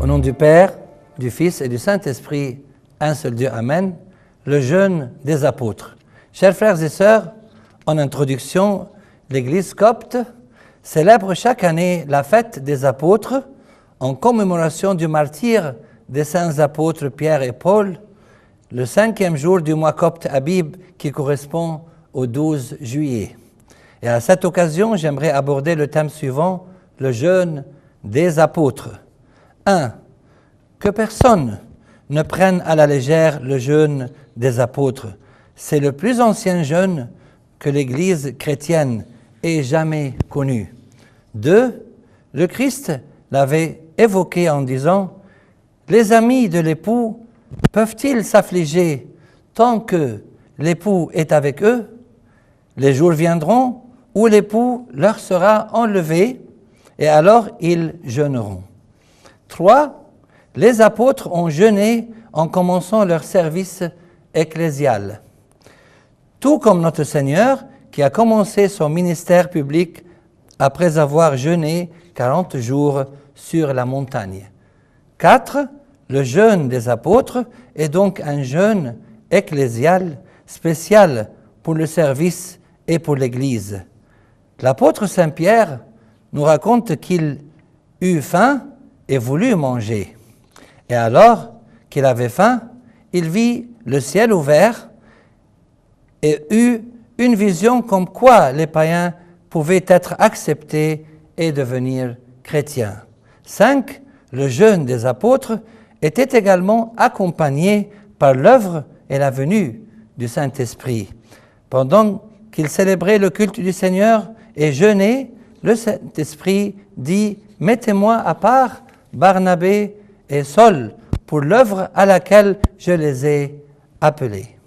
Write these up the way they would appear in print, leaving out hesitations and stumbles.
Au nom du Père, du Fils et du Saint-Esprit, un seul Dieu, Amen. Le jeûne des apôtres. Chers frères et sœurs, en introduction, l'Église copte célèbre chaque année la fête des apôtres en commémoration du martyre des saints apôtres Pierre et Paul, le 5e jour du mois copte Abib qui correspond au 12 juillet. Et à cette occasion, j'aimerais aborder le thème suivant, le jeûne des apôtres. 1. Que personne ne prenne à la légère le jeûne des apôtres. C'est le plus ancien jeûne que l'Église chrétienne ait jamais connu. 2. Le Christ l'avait évoqué en disant « Les amis de l'époux peuvent-ils s'affliger tant que l'époux est avec eux? Les jours viendront où l'époux leur sera enlevé et alors ils jeûneront. » 3. Les apôtres ont jeûné en commençant leur service ecclésial. Tout comme notre Seigneur qui a commencé son ministère public après avoir jeûné 40 jours sur la montagne. 4. Le jeûne des apôtres est donc un jeûne ecclésial spécial pour le service et pour l'Église. L'apôtre Saint Pierre nous raconte qu'il eut faim et voulut manger. Et alors qu'il avait faim, il vit le ciel ouvert et eut une vision comme quoi les païens pouvaient être acceptés et devenir chrétiens. 5. Le jeûne des apôtres était également accompagné par l'œuvre et la venue du Saint-Esprit. Pendant qu'ils célébraient le culte du Seigneur et jeûnaient, le Saint-Esprit dit « Mettez-moi à part Barnabé et Saul pour l'œuvre à laquelle je les ai appelés. »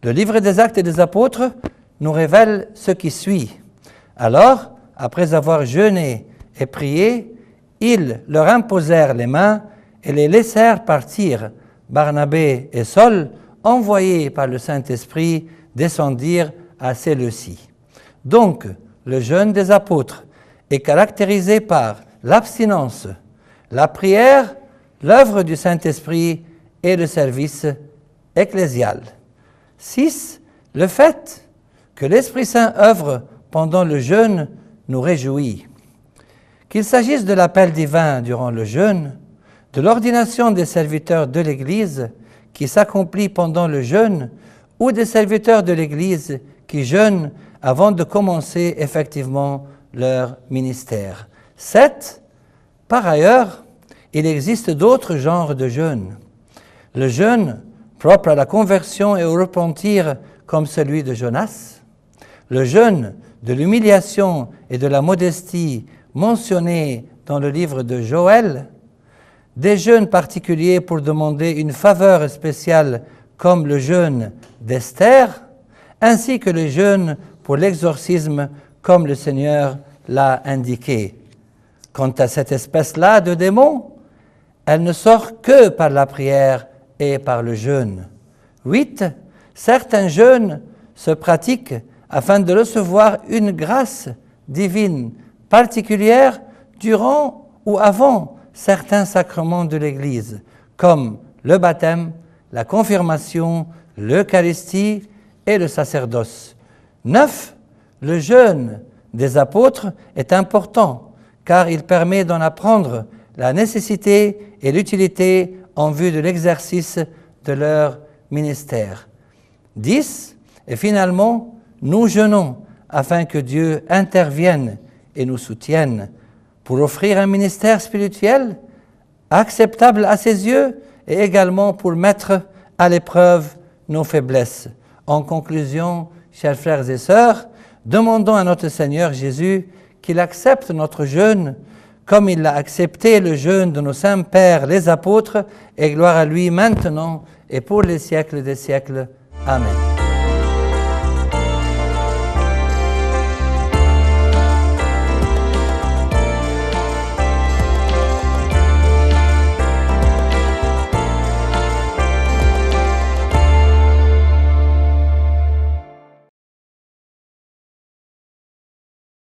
Le livre des Actes des Apôtres nous révèle ce qui suit. Alors, après avoir jeûné et prié, ils leur imposèrent les mains et les laissèrent partir. Barnabé et Saul, envoyés par le Saint-Esprit, descendirent à Séleucie. Donc, le jeûne des apôtres est caractérisé par l'abstinence, la prière, l'œuvre du Saint-Esprit et le service ecclésial. 6. Le fait que l'Esprit Saint œuvre pendant le jeûne nous réjouit. Qu'il s'agisse de l'appel divin durant le jeûne, de l'ordination des serviteurs de l'Église qui s'accomplit pendant le jeûne, ou des serviteurs de l'Église qui jeûnent avant de commencer effectivement leur ministère. 7. Par ailleurs, il existe d'autres genres de jeûne. Le jeûne propre à la conversion et au repentir comme celui de Jonas, le jeûne de l'humiliation et de la modestie mentionné dans le livre de Joël, des jeûnes particuliers pour demander une faveur spéciale comme le jeûne d'Esther, ainsi que le jeûne pour l'exorcisme comme le Seigneur l'a indiqué. Quant à cette espèce-là de démon, elle ne sort que par la prière et par le jeûne. 8. Certains jeûnes se pratiquent afin de recevoir une grâce divine particulière durant ou avant certains sacrements de l'Église, comme le baptême, la confirmation, l'Eucharistie et le sacerdoce. 9. Le jeûne des apôtres est important, car il permet d'en apprendre la nécessité et l'utilité en vue de l'exercice de leur ministère. 10. Et finalement, nous jeûnons afin que Dieu intervienne et nous soutienne pour offrir un ministère spirituel acceptable à ses yeux et également pour mettre à l'épreuve nos faiblesses. En conclusion, chers frères et sœurs, demandons à notre Seigneur Jésus qu'il accepte notre jeûne comme il l'a accepté le jeûne de nos saints pères, les apôtres, et gloire à lui maintenant et pour les siècles des siècles. Amen.